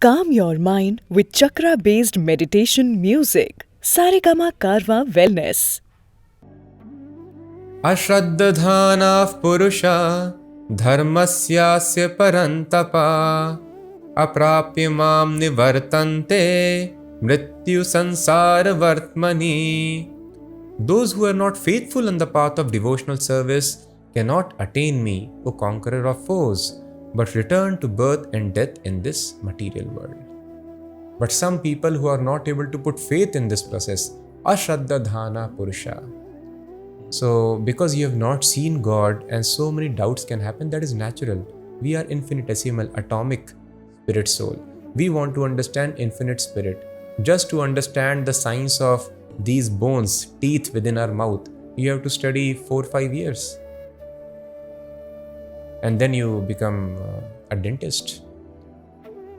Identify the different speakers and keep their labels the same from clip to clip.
Speaker 1: Calm your mind with chakra-based meditation music. Saregama Karwa Wellness.
Speaker 2: अश्रद्धधानाः पुरुषा धर्मस्यास्य परन्तपा अप्राप्य मां निवर्तन्ते मृत्यु संसार वर्त्मनि. Those who are not faithful in the path of devotional service cannot attain me, O conqueror of foes, but return to birth and death in this material world. But some people who are not able to put faith in this process, ashraddhadhana purusha. So, because you have not seen God and so many doubts can happen, that is natural. We are infinitesimal, atomic spirit soul. We want to understand infinite spirit. Just to understand the science of these bones, teeth within our mouth, you have to study 4-5 years. And then you become a dentist.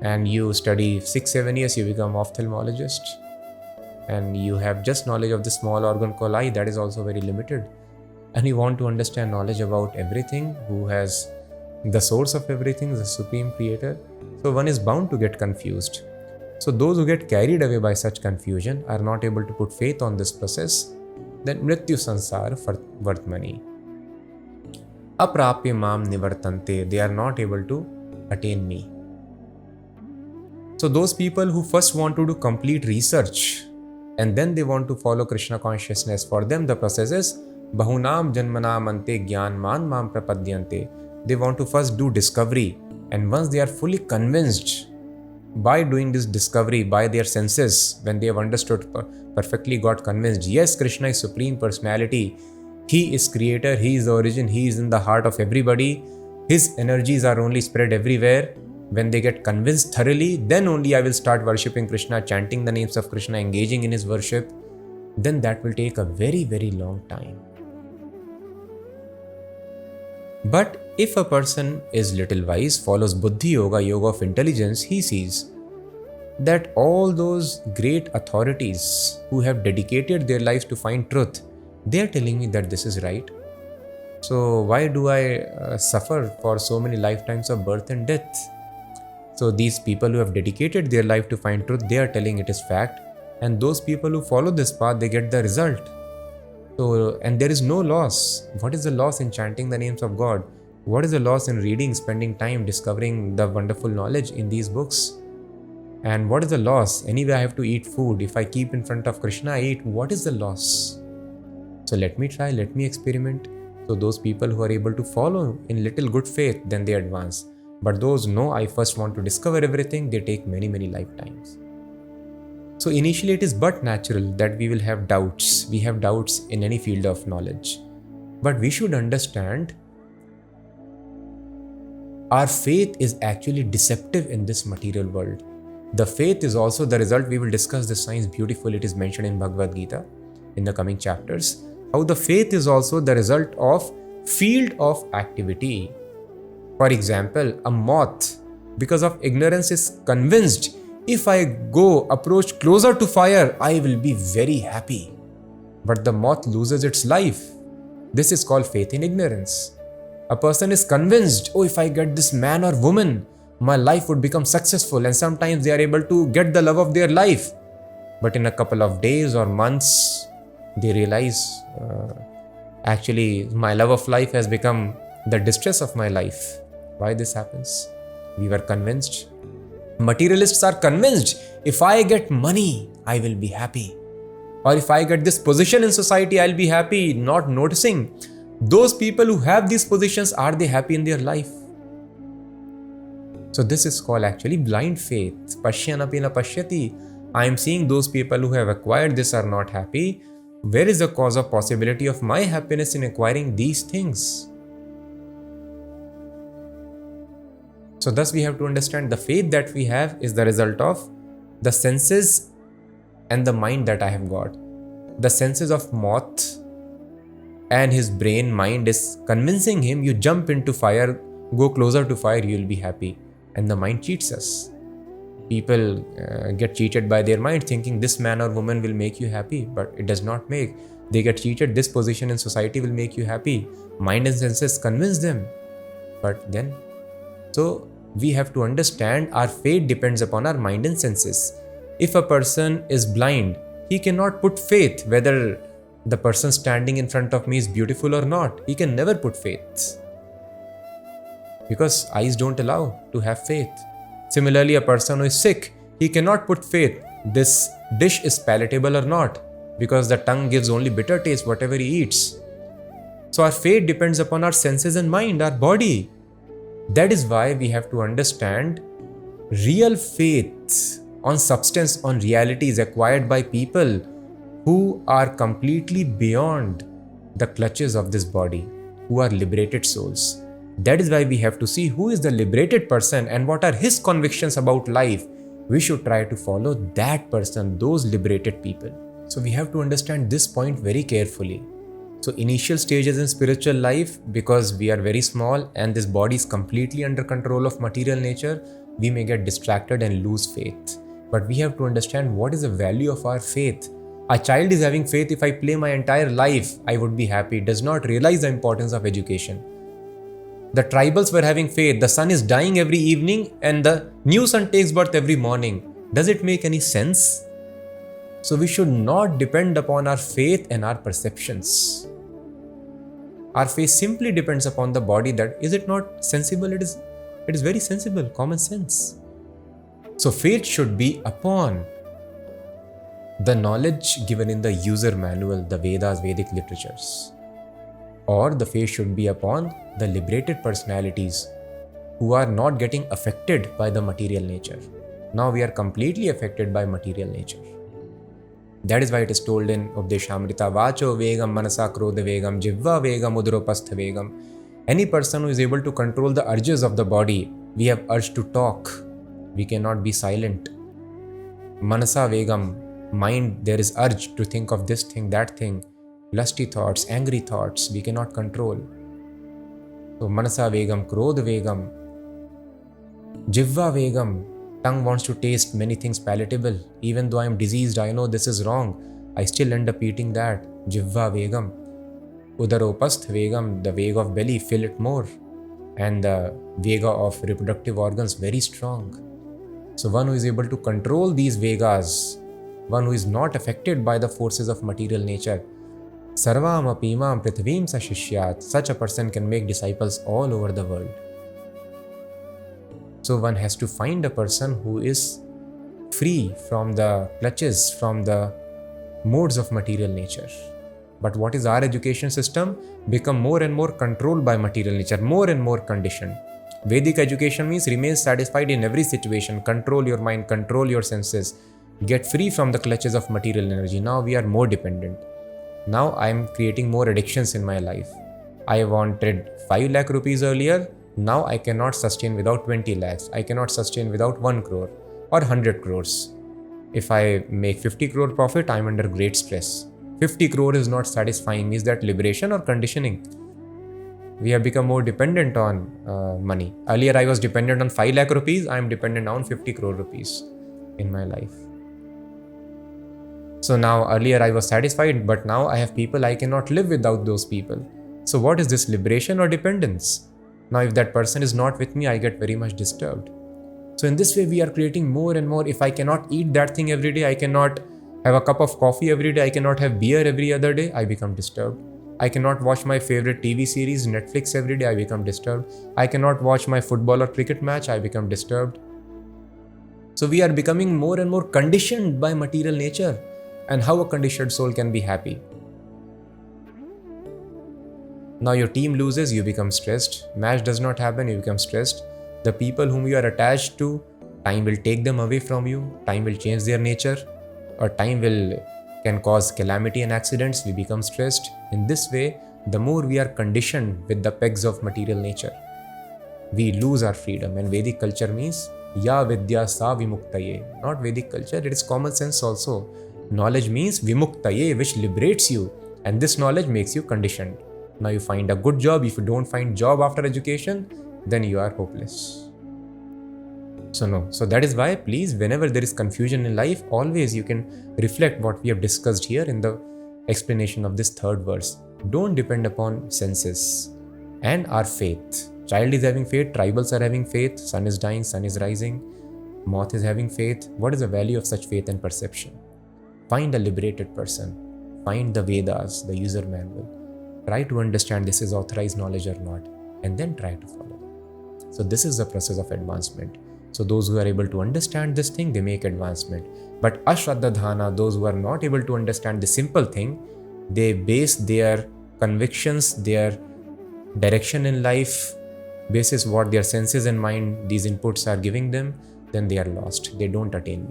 Speaker 2: And you study 6-7 years, you become ophthalmologist. And you have just knowledge of the small organ called eye, that is also very limited. And you want to understand knowledge about everything, who has the source of everything, the supreme creator. So one is bound to get confused. So those who get carried away by such confusion are not able to put faith on this process, then mrityu sansar vartmani. Aprapya mam nivartante, they are not able to attain me. So those people who first want to do complete research and then they want to follow Krishna consciousness, for them the process is bahunam janmanam ante jnanman mam prapadyante. They want to first do discovery, and once they are fully convinced by doing this discovery by their senses, when they have understood, perfectly got convinced, yes, Krishna is Supreme Personality, He is Creator, He is the origin, He is in the heart of everybody, His energies are only spread everywhere. When they get convinced thoroughly, then only I will start worshipping Krishna, chanting the names of Krishna, engaging in his worship. Then that will take a very, very long time. But if a person is little wise, follows Buddhi Yoga, yoga of intelligence, he sees that all those great authorities who have dedicated their lives to find truth, they are telling me that this is right. So why do I suffer for so many lifetimes of birth and death? So these people who have dedicated their life to find truth, they are telling it is fact. And those people who follow this path, they get the result. So, and there is no loss. What is the loss in chanting the names of God? What is the loss in reading, spending time, discovering the wonderful knowledge in these books? And what is the loss? Anyway, I have to eat food. If I keep in front of Krishna, I eat. What is the loss? So let me try, let me experiment. So those people who are able to follow in little good faith, then they advance. But those, no, I first want to discover everything, they take many, many lifetimes. So initially it is but natural that we will have doubts. We have doubts in any field of knowledge. But we should understand our faith is actually deceptive in this material world. The faith is also the result. We will discuss this science beautifully. It is mentioned in Bhagavad Gita in the coming chapters. How the faith is also the result of field of activity. For example, a moth, because of ignorance, is convinced, if I approach closer to fire, I will be very happy. But the moth loses its life. This is called faith in ignorance. A person is convinced, oh, if I get this man or woman, my life would become successful, and sometimes they are able to get the love of their life. But in a couple of days or months, they realize, actually, my love of life has become the distress of my life. Why this happens? We were convinced. Materialists are convinced, if I get money, I will be happy. Or if I get this position in society, I'll be happy, not noticing. Those people who have these positions, are they happy in their life? So this is called actually blind faith. Pashyanapi na pashyati. I am seeing those people who have acquired this are not happy. Where is the cause of possibility of my happiness in acquiring these things? So thus we have to understand the faith that we have is the result of the senses and the mind that I have got. The senses of moth and his brain, mind is convincing him, you jump into fire, go closer to fire, you will be happy. And the mind cheats us. People get cheated by their mind thinking this man or woman will make you happy, but it does not make. They get cheated, this position in society will make you happy. Mind and senses convince them. But then, so we have to understand our fate depends upon our mind and senses. If a person is blind, he cannot put faith whether the person standing in front of me is beautiful or not. He can never put faith because eyes don't allow to have faith. Similarly, a person who is sick, he cannot put faith this dish is palatable or not, because the tongue gives only bitter taste whatever he eats. So our fate depends upon our senses and mind, our body. That is why we have to understand real faith on substance, on reality is acquired by people who are completely beyond the clutches of this body, who are liberated souls. That is why we have to see who is the liberated person and what are his convictions about life. We should try to follow that person, those liberated people. So we have to understand this point very carefully. So initial stages in spiritual life, because we are very small and this body is completely under control of material nature, we may get distracted and lose faith. But we have to understand what is the value of our faith. A child is having faith, if I play my entire life, I would be happy, does not realize the importance of education. The tribals were having faith, the sun is dying every evening and the new sun takes birth every morning. Does it make any sense? So we should not depend upon our faith and our perceptions. Our faith simply depends upon the body. That is it not sensible? It is very sensible, common sense. So faith should be upon the knowledge given in the user manual, the Vedas, Vedic literatures. Or the faith should be upon the liberated personalities who are not getting affected by the material nature. Now we are completely affected by material nature. That is why it is told in Updeshamrita, Vacho Vegam Manasa Krodha Vegam Jivva Vegam Udropastha Vegam. Any person who is able to control the urges of the body, we have urge to talk. We cannot be silent. Manasa Vegam, mind, there is urge to think of this thing, that thing. Lusty thoughts, angry thoughts, we cannot control. So Manasa Vegam, Krodha Vegam, Jivva Vegam, tongue wants to taste many things palatable. Even though I am diseased, I know this is wrong, I still end up eating that. Jivva Vegam. Udaropastha Vegam, the vega of belly, fill it more. And the vega of reproductive organs, very strong. So one who is able to control these vegas, one who is not affected by the forces of material nature, Sarvam apimam prithvim sashishyat, such a person can make disciples all over the world. So one has to find a person who is free from the clutches, from the modes of material nature. But what is our education system? Become more and more controlled by material nature, more and more conditioned. Vedic education means remain satisfied in every situation, control your mind, control your senses, get free from the clutches of material energy. Now we are more dependent. Now I am creating more addictions in my life. I wanted 5 lakh rupees earlier. Now I cannot sustain without 20 lakhs. I cannot sustain without 1 crore or 100 crores. If I make 50 crore profit, I am under great stress. 50 crore is not satisfying. Is that liberation or conditioning? We have become more dependent on money. Earlier I was dependent on 5 lakh rupees. I am dependent on 50 crore rupees in my life. So now earlier I was satisfied, but now I have people, I cannot live without those people. So what is this, liberation or dependence? Now if that person is not with me, I get very much disturbed. So in this way we are creating more and more. If I cannot eat that thing every day, I cannot have a cup of coffee every day, I cannot have beer every other day, I become disturbed. I cannot watch my favorite TV series, Netflix every day, I become disturbed. I cannot watch my football or cricket match, I become disturbed. So we are becoming more and more conditioned by material nature. And how a conditioned soul can be happy? Now your team loses, you become stressed. Match does not happen, you become stressed. The people whom you are attached to, time will take them away from you. Time will change their nature. Or time can cause calamity and accidents. We become stressed. In this way, the more we are conditioned with the pegs of material nature, we lose our freedom. And Vedic culture means Ya Vidya Sa Vimuktaye. Not Vedic culture, it is common sense also. Knowledge means Vimuktaye, which liberates you. And this knowledge makes you conditioned. Now you find a good job. If you don't find job after education, then you are hopeless. So no. So that is why, please, whenever there is confusion in life, always you can reflect what we have discussed here in the explanation of this third verse. Don't depend upon senses and our faith. Child is having faith, tribals are having faith, sun is dying, sun is rising, moth is having faith. What is the value of such faith and perception? Find a liberated person, find the Vedas, the user manual, try to understand this is authorized knowledge or not, and then try to follow. So this is the process of advancement. So those who are able to understand this thing, they make advancement. But ashraddha, those who are not able to understand the simple thing, they base their convictions, their direction in life, basis what their senses and mind, these inputs are giving them, then they are lost. They don't attain.